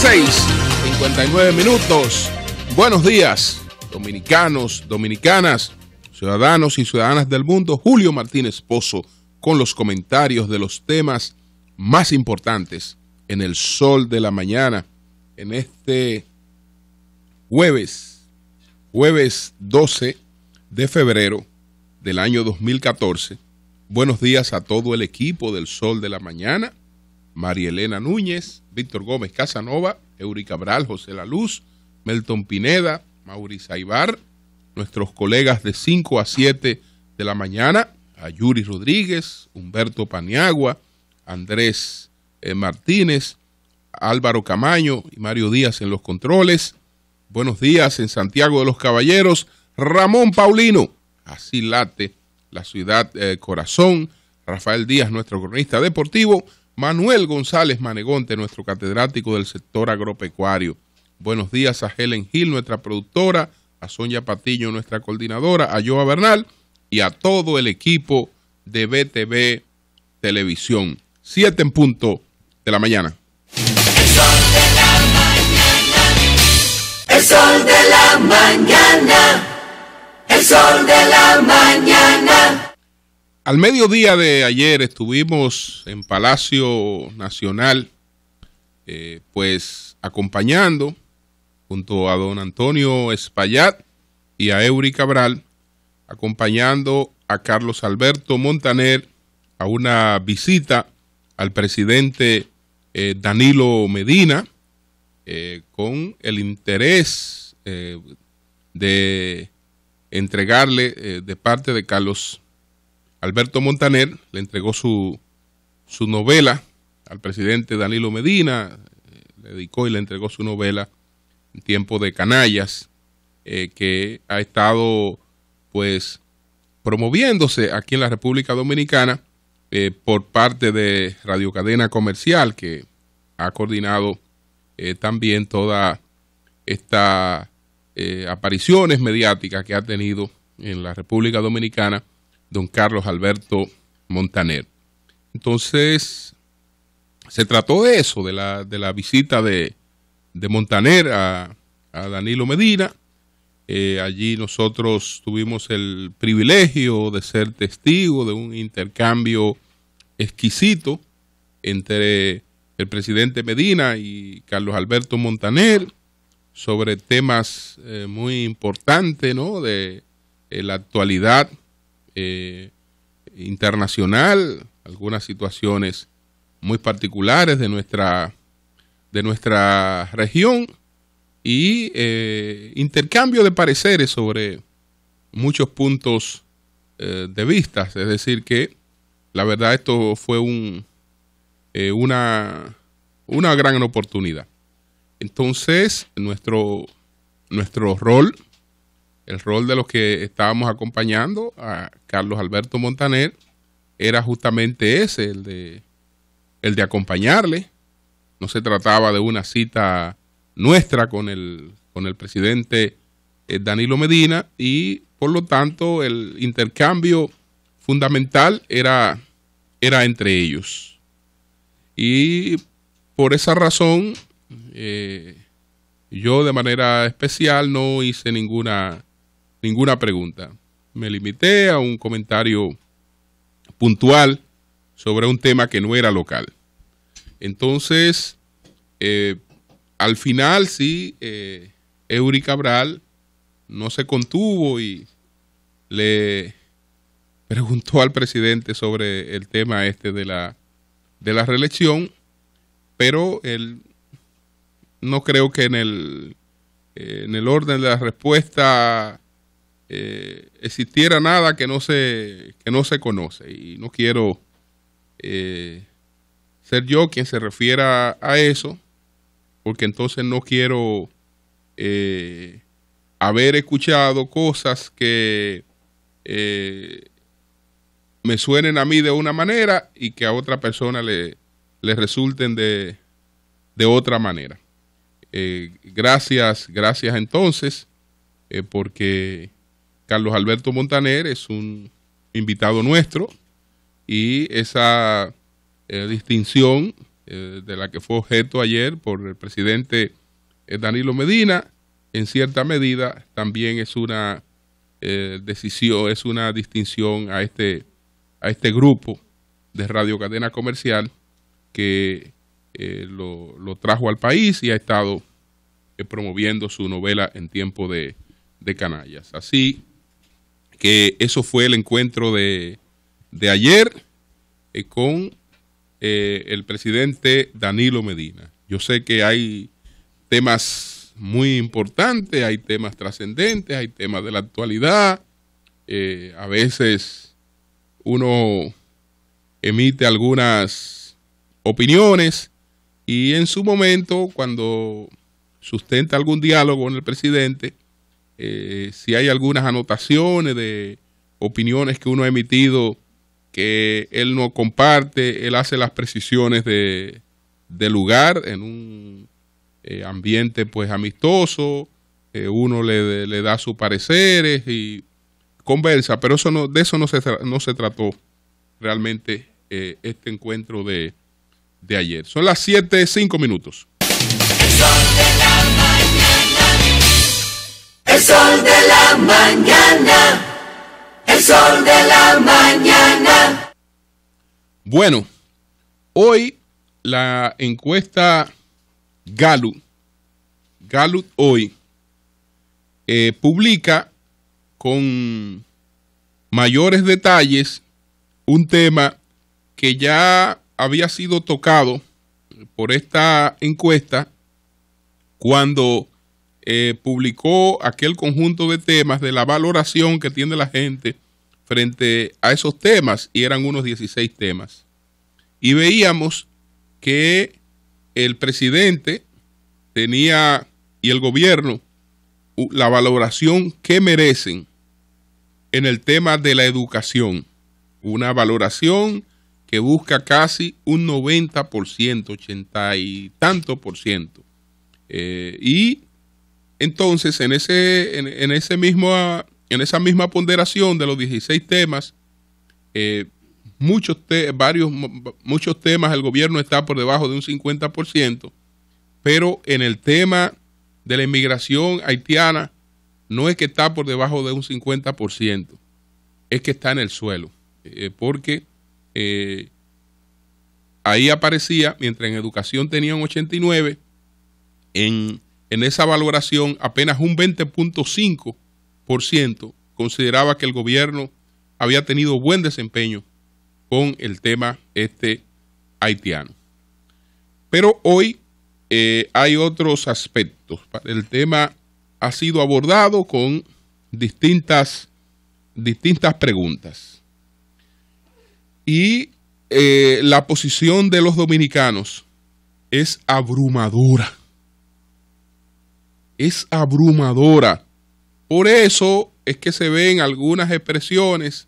6:59. Buenos días, dominicanos, dominicanas, ciudadanos y ciudadanas del mundo. Julio Martínez Pozo con los comentarios de los temas más importantes en el sol de la mañana, en este jueves 12 de febrero del año 2014. Buenos días a todo el equipo del Sol de la Mañana: María Elena Núñez, Víctor Gómez Casanova, Eury Cabral, José La Luz, Melton Pineda, Mauricio Aybar, nuestros colegas de 5 a 7 de la mañana, a Yuri Rodríguez, Humberto Paniagua, Andrés Martínez, Álvaro Camaño y Mario Díaz en los controles. Buenos días en Santiago de los Caballeros, Ramón Paulino, así late la ciudad corazón, Rafael Díaz, nuestro cronista deportivo, Manuel González Manegonte, nuestro catedrático del sector agropecuario. Buenos días a Helen Gil, nuestra productora, a Sonia Patillo, nuestra coordinadora, a Joa Bernal y a todo el equipo de BTV Televisión. 7 en punto de la mañana. El sol de la mañana. El sol de la mañana. El sol de la mañana. Al mediodía de ayer estuvimos en Palacio Nacional, pues acompañando junto a don Antonio Espaillat y a Eury Cabral, acompañando a Carlos Alberto Montaner a una visita al presidente Danilo Medina, con el interés de entregarle de parte de Carlos Alberto Montaner, le entregó su novela al presidente Danilo Medina, le dedicó y le entregó su novela En tiempo de canallas, que ha estado pues promoviéndose aquí en la República Dominicana por parte de Radio Cadena Comercial, que ha coordinado también toda esta apariciones mediáticas que ha tenido en la República Dominicana don Carlos Alberto Montaner. Entonces, se trató de eso, de la visita de Montaner a Danilo Medina. Allí nosotros tuvimos el privilegio de ser testigo de un intercambio exquisito entre el presidente Medina y Carlos Alberto Montaner sobre temas muy importantes, ¿no?, de la actualidad internacional, algunas situaciones muy particulares de nuestra región y intercambio de pareceres sobre muchos puntos de vista. Es decir que la verdad esto fue una gran oportunidad. Entonces nuestro rol, el rol de los que estábamos acompañando a Carlos Alberto Montaner, era justamente ese, el de acompañarle. No se trataba de una cita nuestra con el presidente Danilo Medina, y por lo tanto el intercambio fundamental era entre ellos. Y por esa razón yo de manera especial no hice ninguna pregunta. Me limité a un comentario puntual sobre un tema que no era local. Entonces, al final sí, Eury Cabral no se contuvo y le preguntó al presidente sobre el tema de la reelección, pero él no creo que en el orden de la respuesta existiera nada que no se conoce, y no quiero ser yo quien se refiera a eso, porque entonces no quiero haber escuchado cosas que me suenen a mí de una manera y que a otra persona le resulten de otra manera. Gracias entonces, porque Carlos Alberto Montaner es un invitado nuestro, y esa distinción de la que fue objeto ayer por el presidente Danilo Medina, en cierta medida también es una decisión, es una distinción a este grupo de Radio Cadena Comercial que lo trajo al país y ha estado promoviendo su novela En tiempo de canallas. Así que eso fue el encuentro de ayer con el presidente Danilo Medina. Yo sé que hay temas muy importantes, hay temas trascendentes, hay temas de la actualidad. A veces uno emite algunas opiniones y en su momento, cuando sustenta algún diálogo con el presidente, si hay algunas anotaciones de opiniones que uno ha emitido que él no comparte, él hace las precisiones de lugar en un ambiente pues amistoso, uno le da sus pareceres y conversa, pero de eso no se trató realmente este encuentro de ayer. Son las 7:05. El sol de la mañana. El sol de la mañana. El sol de la mañana. Bueno, hoy la encuesta Gallup hoy publica con mayores detalles un tema que ya había sido tocado por esta encuesta cuando publicó aquel conjunto de temas de la valoración que tiene la gente frente a esos temas, y eran unos 16 temas. Y veíamos que el presidente tenía y el gobierno la valoración que merecen en el tema de la educación. Una valoración que busca casi un 90%, 80 y tanto por ciento. Y entonces en esa misma ponderación de los 16 temas, muchos temas el gobierno está por debajo de un 50%, pero en el tema de la inmigración haitiana no es que está por debajo de un 50%, es que está en el suelo, porque ahí aparecía, mientras en educación tenían 89, en esa valoración apenas un 20.5% consideraba que el gobierno había tenido buen desempeño con el tema haitiano. Pero hoy hay otros aspectos. El tema ha sido abordado con distintas preguntas. Y la posición de los dominicanos es abrumadora. Es abrumadora. Por eso es que se ven algunas expresiones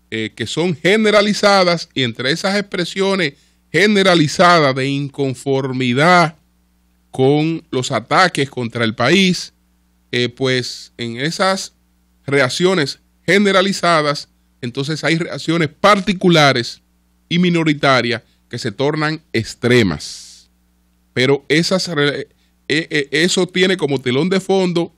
que son generalizadas, y entre esas expresiones generalizadas de inconformidad con los ataques contra el país, pues en esas reacciones generalizadas, entonces hay reacciones particulares y minoritarias que se tornan extremas. Pero eso tiene como telón de fondo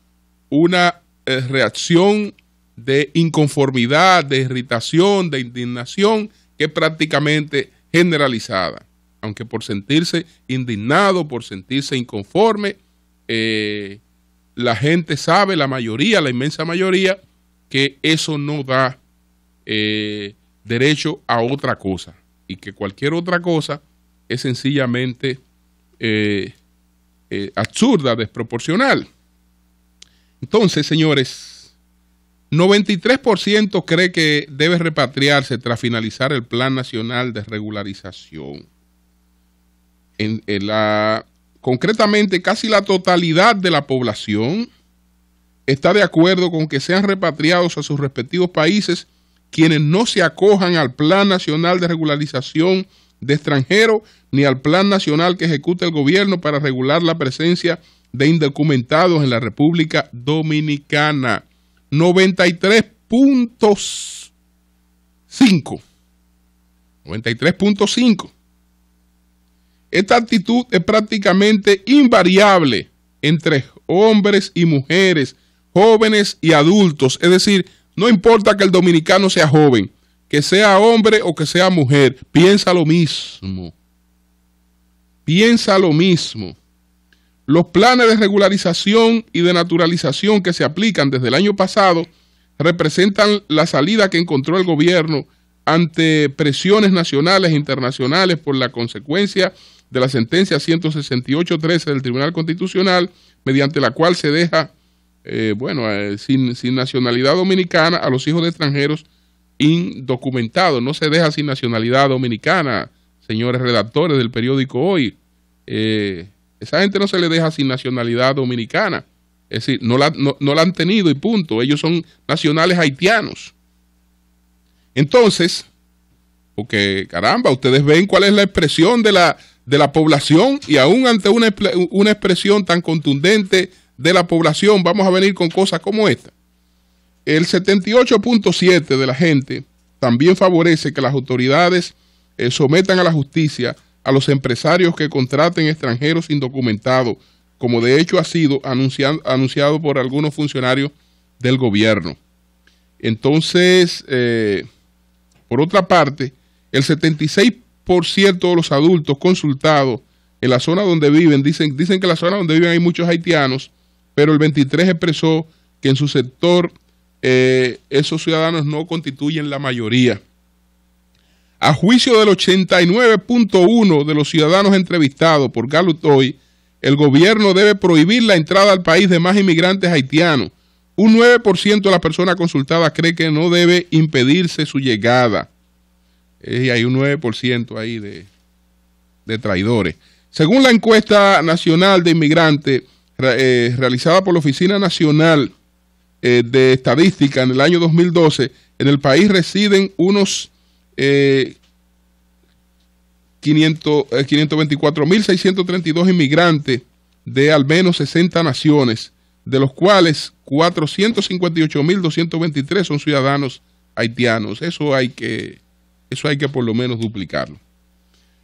una reacción de inconformidad, de irritación, de indignación, que es prácticamente generalizada. Aunque por sentirse indignado, por sentirse inconforme, la gente sabe, la inmensa mayoría, que eso no da derecho a otra cosa, y que cualquier otra cosa es sencillamente absurda, desproporcional. Entonces, señores, 93% cree que debe repatriarse tras finalizar el Plan Nacional de Regularización. Concretamente, casi la totalidad de la población está de acuerdo con que sean repatriados a sus respectivos países quienes no se acojan al Plan Nacional de Regularización de Extranjeros ni al Plan Nacional que ejecuta el gobierno para regular la presencia de indocumentados en la República Dominicana. 93.5. Esta actitud es prácticamente invariable entre hombres y mujeres, jóvenes y adultos. Es decir, no importa que el dominicano sea joven, que sea hombre o que sea mujer, piensa lo mismo. Piensa lo mismo. Los planes de regularización y de naturalización que se aplican desde el año pasado representan la salida que encontró el gobierno ante presiones nacionales e internacionales por la consecuencia de la sentencia 168-13 del Tribunal Constitucional, mediante la cual se deja sin nacionalidad dominicana a los hijos de extranjeros indocumentados. No se deja sin nacionalidad dominicana, señores redactores del periódico Hoy. Esa gente no se le deja sin nacionalidad dominicana. Es decir, no la han tenido y punto. Ellos son nacionales haitianos. Entonces, porque caramba, ustedes ven cuál es la expresión de la población, y aún ante una expresión tan contundente de la población vamos a venir con cosas como esta. El 78.7% de la gente también favorece que las autoridades sometan a la justicia a los empresarios que contraten extranjeros indocumentados, como de hecho ha sido anunciado por algunos funcionarios del gobierno. Entonces, por otra parte, el 76% de los adultos consultados en la zona donde viven, dicen que en la zona donde viven hay muchos haitianos, pero el 23% expresó que en su sector esos ciudadanos no constituyen la mayoría. A juicio del 89.1% de los ciudadanos entrevistados por Gallup hoy, el gobierno debe prohibir la entrada al país de más inmigrantes haitianos. Un 9% de las personas consultadas cree que no debe impedirse su llegada. Y hay un 9% ahí de traidores. Según la encuesta nacional de inmigrantes realizada por la Oficina Nacional de Estadística en el año 2012, en el país residen unos 524.632 inmigrantes de al menos 60 naciones, de los cuales 458.223 son ciudadanos haitianos. Eso hay que por lo menos duplicarlo.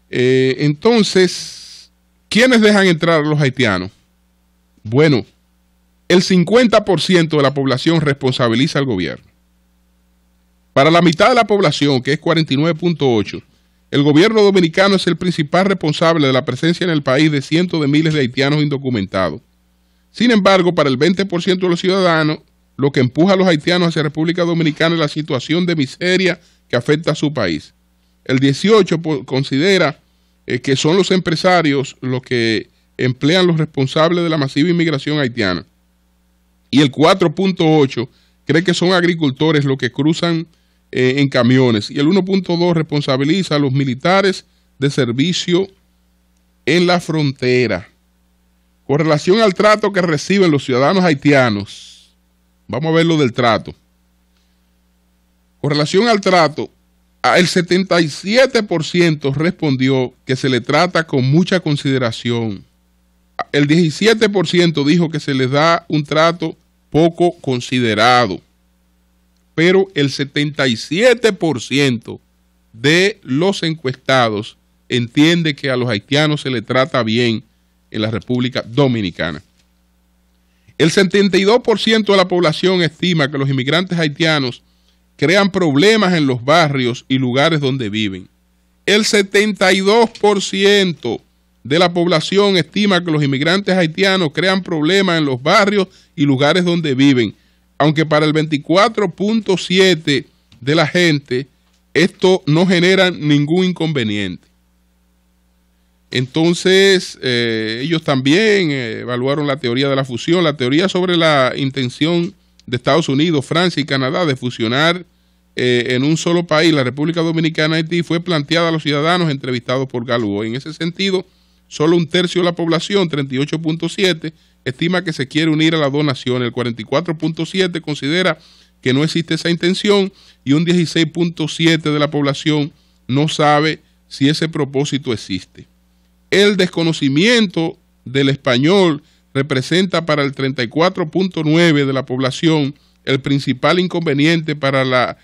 Entonces, ¿quiénes dejan entrar a los haitianos? Bueno, el 50% de la población responsabiliza al gobierno. Para la mitad de la población, que es 49.8%, el gobierno dominicano es el principal responsable de la presencia en el país de cientos de miles de haitianos indocumentados. Sin embargo, para el 20% de los ciudadanos, lo que empuja a los haitianos hacia República Dominicana es la situación de miseria que afecta a su país. El 18% considera que son los empresarios los que emplean los responsables de la masiva inmigración haitiana. Y el 4.8% cree que son agricultores los que cruzan en camiones. Y el 1.2% responsabiliza a los militares de servicio en la frontera. Con relación al trato que reciben los ciudadanos haitianos, vamos a ver lo del trato. Con relación al trato, el 77% respondió que se le trata con mucha consideración. El 17% dijo que se les da un trato poco considerado. Pero el 77% de los encuestados entiende que a los haitianos se les trata bien en la República Dominicana. El 72% de la población estima que los inmigrantes haitianos crean problemas en los barrios y lugares donde viven. El 72% de la población estima que los inmigrantes haitianos crean problemas en los barrios y lugares donde viven, aunque para el 24.7% de la gente esto no genera ningún inconveniente. Entonces, ellos también evaluaron la teoría de la fusión, la teoría sobre la intención de Estados Unidos, Francia y Canadá de fusionar en un solo país, la República Dominicana y Haití, fue planteada a los ciudadanos entrevistados por Gallup. En ese sentido, solo un tercio de la población, 38.7%, estima que se quiere unir a las dos naciones. El 44.7% considera que no existe esa intención y un 16.7% de la población no sabe si ese propósito existe. El desconocimiento del español representa para el 34.9% de la población el principal inconveniente para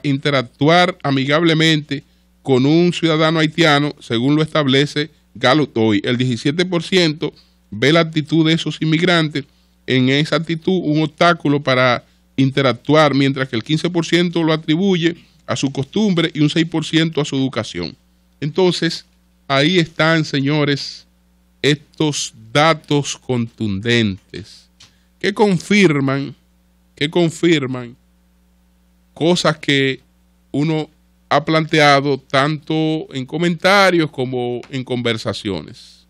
interactuar amigablemente con un ciudadano haitiano, según lo establece Gallup hoy. El 17% ve la actitud de esos inmigrantes en esa actitud un obstáculo para interactuar, mientras que el 15% lo atribuye a su costumbre y un 6% a su educación. Entonces, ahí están, señores, estos datos contundentes que confirman cosas que uno ha planteado tanto en comentarios como en conversaciones.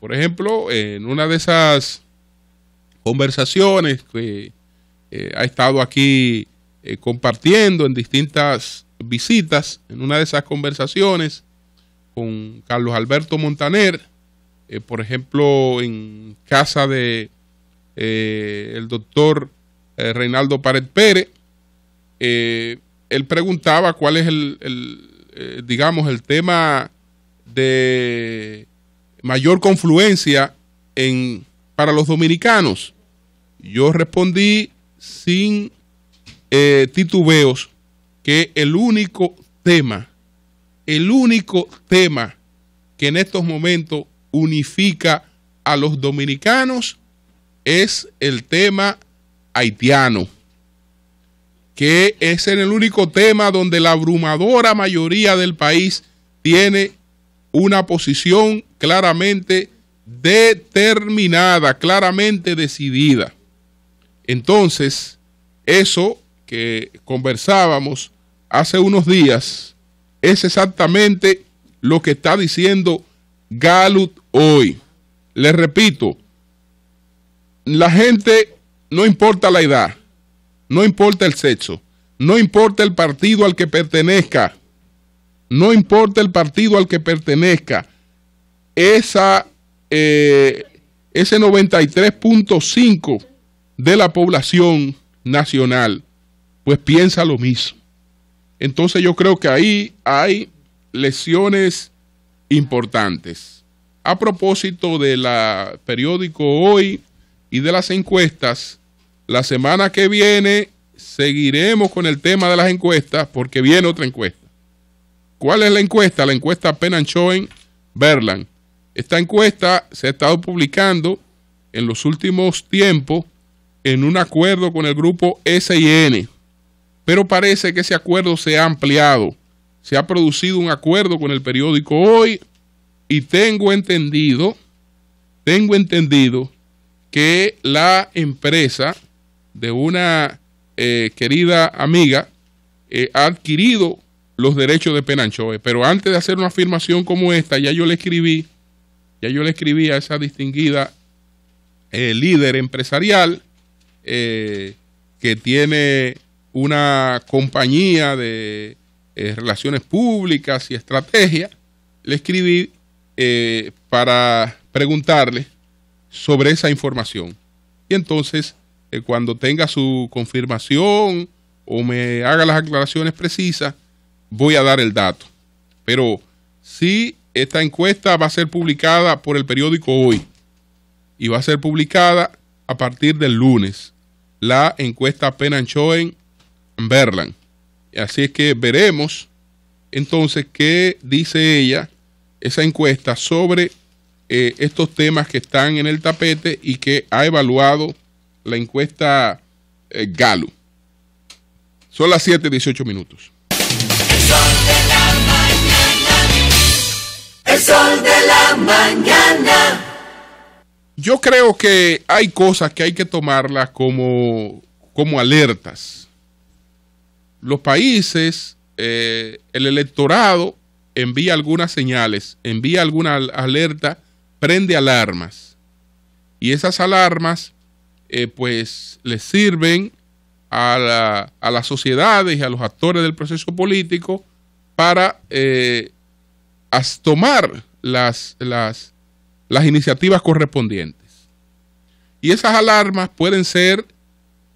Por ejemplo, en una de esas conversaciones que ha estado aquí compartiendo en distintas visitas, en una de esas conversaciones con Carlos Alberto Montaner, por ejemplo, en casa de el doctor Reinaldo Pared Pérez, él preguntaba cuál es digamos, el tema de mayor confluencia para los dominicanos. Yo respondí sin titubeos que el único tema que en estos momentos unifica a los dominicanos es el tema haitiano, que es el único tema donde la abrumadora mayoría del país tiene una posición claramente determinada, claramente decidida. Entonces, eso que conversábamos hace unos días es exactamente lo que está diciendo Gallup hoy. Les repito, la gente, no importa la edad, no importa el sexo, no importa el partido al que pertenezca, ese 93.5 de la población nacional, pues piensa lo mismo. Entonces yo creo que ahí hay lecciones importantes. A propósito de la periódico Hoy y de las encuestas, la semana que viene seguiremos con el tema de las encuestas porque viene otra encuesta. ¿Cuál es la encuesta? La encuesta Penn-Schoen-Berland. Esta encuesta se ha estado publicando en los últimos tiempos en un acuerdo con el grupo S&N, pero parece que ese acuerdo se ha ampliado. Se ha producido un acuerdo con el periódico Hoy y tengo entendido que la empresa de una querida amiga ha adquirido los derechos de Penn-Schoen. Pero antes de hacer una afirmación como esta, ya yo le escribí a esa distinguida líder empresarial que tiene una compañía de relaciones públicas y estrategia. Le escribí para preguntarle sobre esa información. Y entonces, cuando tenga su confirmación o me haga las aclaraciones precisas, voy a dar el dato. Pero sí, esta encuesta va a ser publicada por el periódico Hoy y va a ser publicada a partir del lunes, la encuesta Penn-Schoen-Berland. Así es que veremos entonces qué dice ella, esa encuesta, sobre estos temas que están en el tapete y que ha evaluado la encuesta Gallup. Son las 7:18 minutos. El sol de la mañana. El sol de la mañana. Yo creo que hay cosas que hay que tomarlas como alertas. Los países, el electorado envía algunas señales, envía alguna alerta, prende alarmas. Y esas alarmas, pues, les sirven a las sociedades y a los actores del proceso político para tomar las iniciativas correspondientes. Y esas alarmas pueden ser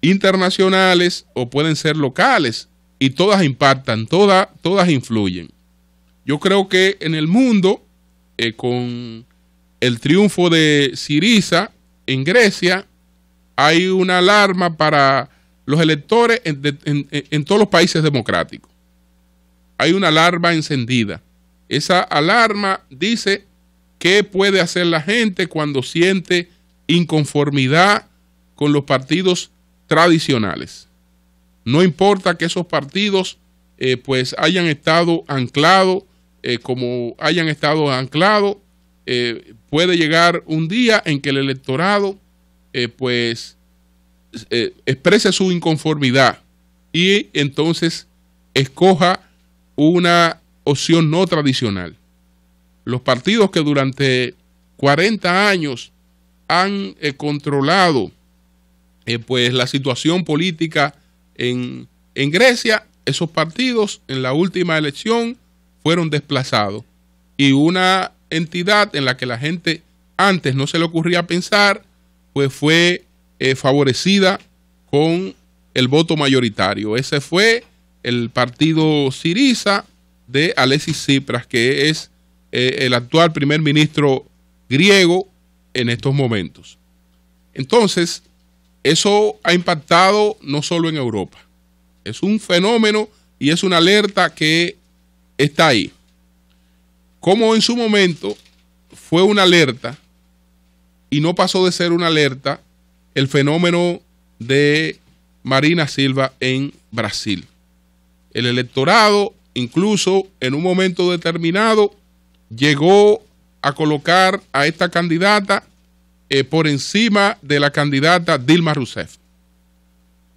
internacionales o pueden ser locales, y todas impactan, todas influyen. Yo creo que en el mundo, con el triunfo de Syriza en Grecia, hay una alarma para los electores en todos los países democráticos. hay una alarma encendida. Esa alarma dice qué puede hacer la gente cuando siente inconformidad con los partidos tradicionales. No importa que esos partidos pues hayan estado anclados, como hayan estado anclados, puede llegar un día en que el electorado exprese su inconformidad y entonces escoja una opción no tradicional. Los partidos que durante 40 años han controlado pues la situación política en Grecia, esos partidos en la última elección fueron desplazados, y una entidad en la que la gente antes no se le ocurría pensar, pues fue favorecida con el voto mayoritario. Ese fue el partido Syriza de Alexis Tsipras, que es el actual primer ministro griego en estos momentos. Entonces, eso ha impactado no solo en Europa. Es un fenómeno y es una alerta que está ahí. Como en su momento fue una alerta y no pasó de ser una alerta el fenómeno de Marina Silva en Brasil. El electorado, incluso en un momento determinado, llegó a colocar a esta candidata por encima de la candidata Dilma Rousseff.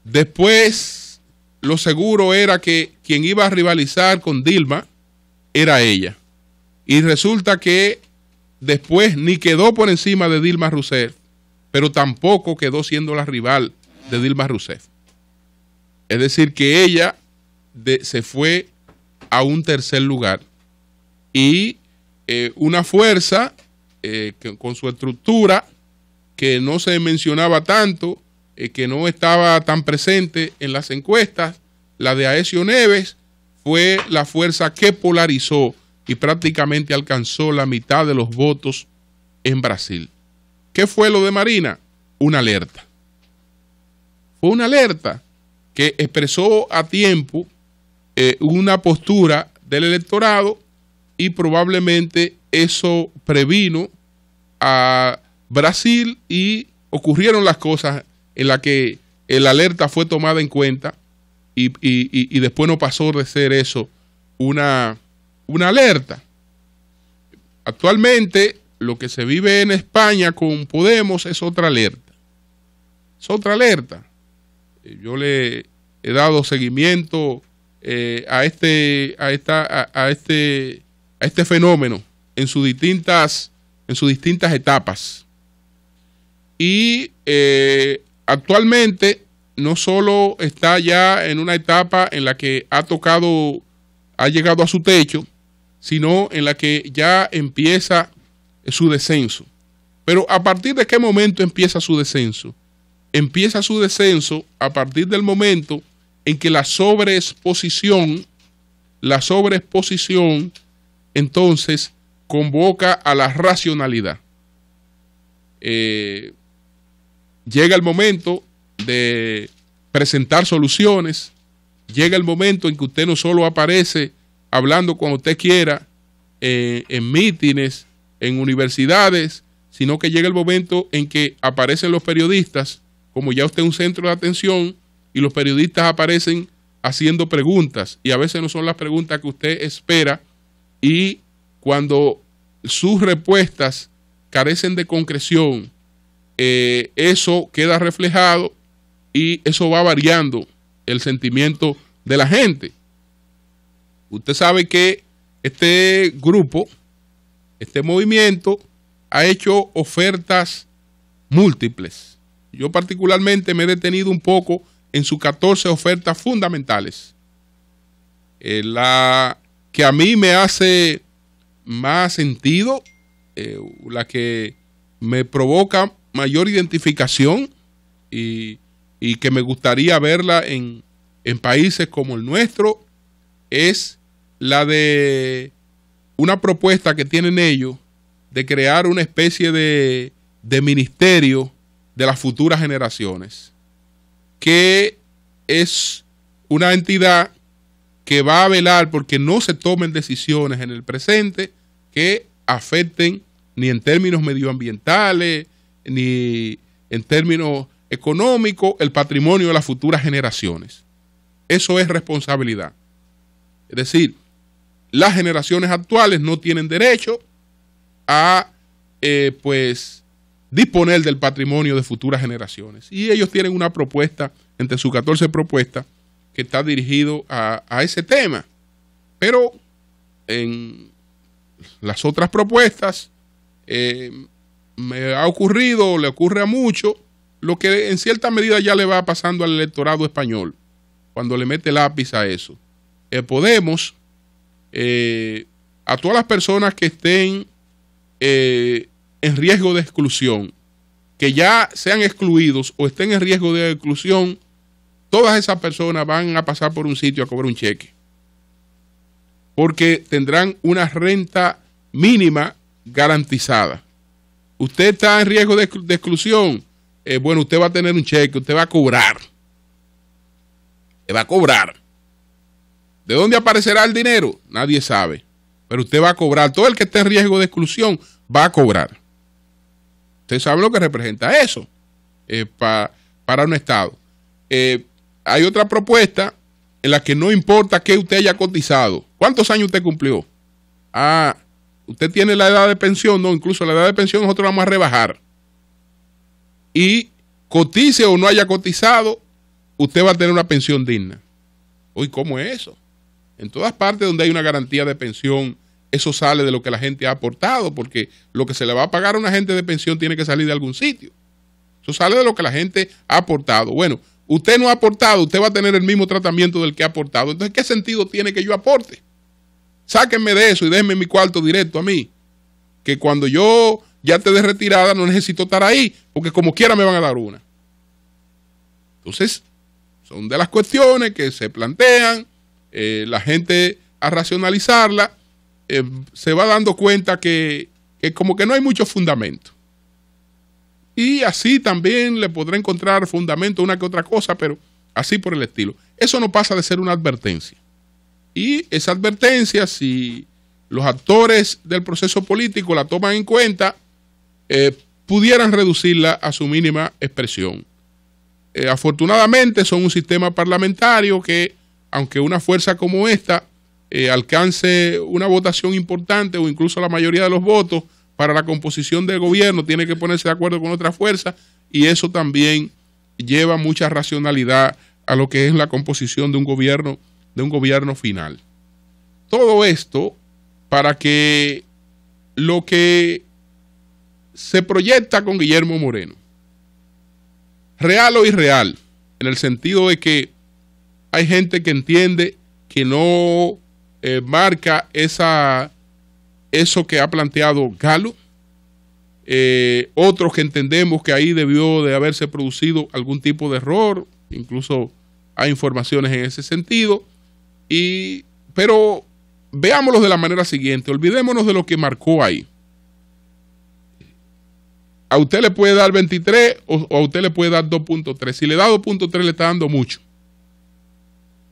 Después, lo seguro era que quien iba a rivalizar con Dilma era ella. Y resulta que después ni quedó por encima de Dilma Rousseff, pero tampoco quedó siendo la rival de Dilma Rousseff. Es decir, que ella se fue a un tercer lugar. Y una fuerza que con su estructura, que no se mencionaba tanto, que no estaba tan presente en las encuestas, la de Aécio Neves, fue la fuerza que polarizó y prácticamente alcanzó la mitad de los votos en Brasil. ¿Qué fue lo de Marina? Una alerta. Fue una alerta que expresó a tiempo una postura del electorado, y probablemente eso previno a Brasil y ocurrieron las cosas en las que la alerta fue tomada en cuenta y después no pasó de ser eso una alerta. Actualmente lo que se vive en España con Podemos es otra alerta. Es otra alerta. Yo le he dado seguimiento a este fenómeno en sus distintas etapas. Y actualmente no solo está ya en una etapa en la que ha llegado a su techo, sino en la que ya empieza su descenso. Pero ¿a partir de qué momento empieza su descenso? Empieza su descenso a partir del momento en que la sobreexposición entonces convoca a la racionalidad. Llega el momento de presentar soluciones, llega el momento en que usted no solo aparece hablando cuando usted quiera en mítines, en universidades, sino que llega el momento en que aparecen los periodistas, como ya usted es un centro de atención, y los periodistas aparecen haciendo preguntas, y a veces no son las preguntas que usted espera, y cuando sus respuestas carecen de concreción, eso queda reflejado y eso va variando el sentimiento de la gente. Usted sabe que este grupo, este movimiento, ha hecho ofertas múltiples. Yo particularmente me he detenido un poco en sus 14 ofertas fundamentales. La que a mí me hace más sentido, la que me provoca mayor identificación y que me gustaría verla en países como el nuestro, es la de una propuesta que tienen ellos de crear una especie de ministerio de las futuras generaciones, que es una entidad que va a velar porque no se tomen decisiones en el presente que afecten ni en términos medioambientales, ni en términos económicos, el patrimonio de las futuras generaciones. Eso es responsabilidad. Es decir, las generaciones actuales no tienen derecho a pues disponer del patrimonio de futuras generaciones. Y ellos tienen una propuesta, entre sus 14 propuestas, que está dirigido a ese tema. Pero en las otras propuestas me ha ocurrido, le ocurre a muchos, lo que en cierta medida ya le va pasando al electorado español, cuando le mete lápiz a eso. Podemos, a todas las personas que estén en riesgo de exclusión, que ya sean excluidos o estén en riesgo de exclusión, todas esas personas van a pasar por un sitio a cobrar un cheque, porque tendrán una renta mínima garantizada. Usted está en riesgo de exclusión, bueno, usted va a tener un cheque, usted va a cobrar. Usted va a cobrar. ¿De dónde aparecerá el dinero? Nadie sabe, pero usted va a cobrar. Todo el que esté en riesgo de exclusión va a cobrar. Usted sabe lo que representa eso para un Estado. Hay otra propuesta en la que no importa que usted haya cotizado. ¿Cuántos años usted cumplió? Usted tiene la edad de pensión, no, incluso la edad de pensión nosotros vamos a rebajar. Y cotice o no haya cotizado, usted va a tener una pensión digna. Uy, ¿cómo es eso? En todas partes donde hay una garantía de pensión, eso sale de lo que la gente ha aportado, porque lo que se le va a pagar a una gente de pensión tiene que salir de algún sitio. Eso sale de lo que la gente ha aportado. Bueno, usted no ha aportado, usted va a tener el mismo tratamiento del que ha aportado. Entonces, ¿qué sentido tiene que yo aporte? Sáquenme de eso y déjenme mi cuarto directo a mí. Que cuando yo ya esté de retirada no necesito estar ahí, porque como quiera me van a dar una. Entonces, son de las cuestiones que se plantean, la gente a racionalizarla, se va dando cuenta que como que no hay mucho fundamento. Y así también le podrá encontrar fundamento una que otra cosa, pero así por el estilo. Eso no pasa de ser una advertencia. Y esa advertencia, si los actores del proceso político la toman en cuenta, pudieran reducirla a su mínima expresión. Afortunadamente son un sistema parlamentario que, aunque una fuerza como esta alcance una votación importante o incluso la mayoría de los votos para la composición del gobierno, tiene que ponerse de acuerdo con otra fuerza, y eso también lleva mucha racionalidad a lo que es la composición de un gobierno final. Todo esto para que lo que se proyecta con Guillermo Moreno, real o irreal, en el sentido de que hay gente que entiende que no marca eso que ha planteado Galo, otros que entendemos que ahí debió de haberse producido algún tipo de error, incluso hay informaciones en ese sentido, pero veámoslo de la manera siguiente, olvidémonos de lo que marcó ahí. A usted le puede dar 23 o a usted le puede dar 2.3. Si le da 2.3 le está dando mucho.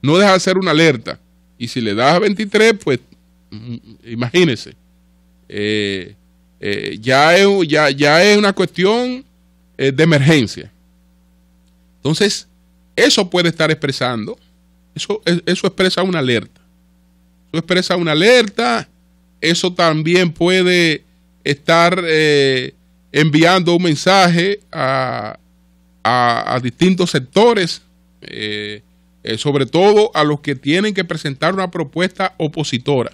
No deja de ser una alerta. Y si le das 23, pues imagínese. Ya es una cuestión de emergencia. Entonces, eso puede estar expresando. Eso expresa una alerta. Eso expresa una alerta. Eso también puede estar enviando un mensaje a distintos sectores, sobre todo a los que tienen que presentar una propuesta opositora.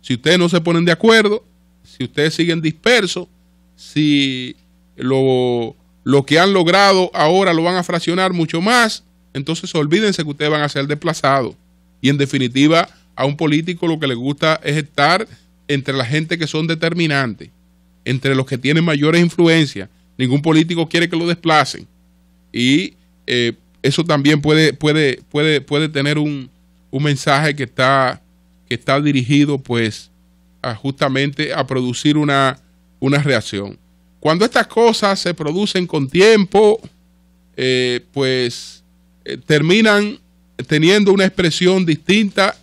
Si ustedes no se ponen de acuerdo, si ustedes siguen dispersos, si lo que han logrado ahora lo van a fraccionar mucho más, entonces olvídense que ustedes van a ser desplazados. Y en definitiva, a un político lo que le gusta es estar entre la gente que son determinantes, entre los que tienen mayores influencias. Ningún político quiere que lo desplacen. Y eso también puede tener un mensaje que está dirigido pues justamente a producir una reacción. Cuando estas cosas se producen con tiempo, terminan teniendo una expresión distinta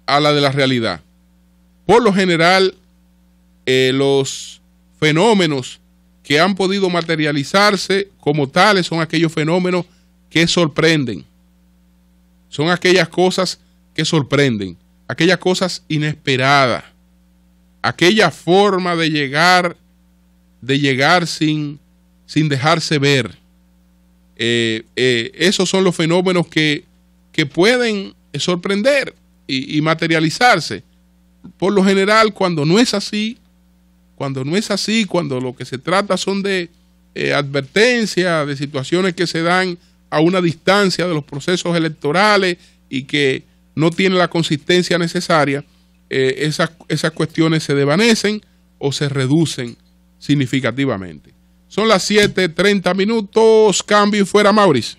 a la de la realidad. Por lo general, los fenómenos que han podido materializarse como tales son aquellos fenómenos que sorprenden. Son aquellas cosas que sorprenden, aquellas cosas inesperadas, aquella forma de llegar sin dejarse ver. Esos son los fenómenos que pueden sorprender y materializarse. Por lo general, cuando no es así, cuando lo que se trata son de advertencias, de situaciones que se dan a una distancia de los procesos electorales y que no tienen la consistencia necesaria, esas cuestiones se desvanecen o se reducen significativamente. Son las 7:30, cambio y fuera, Maurice.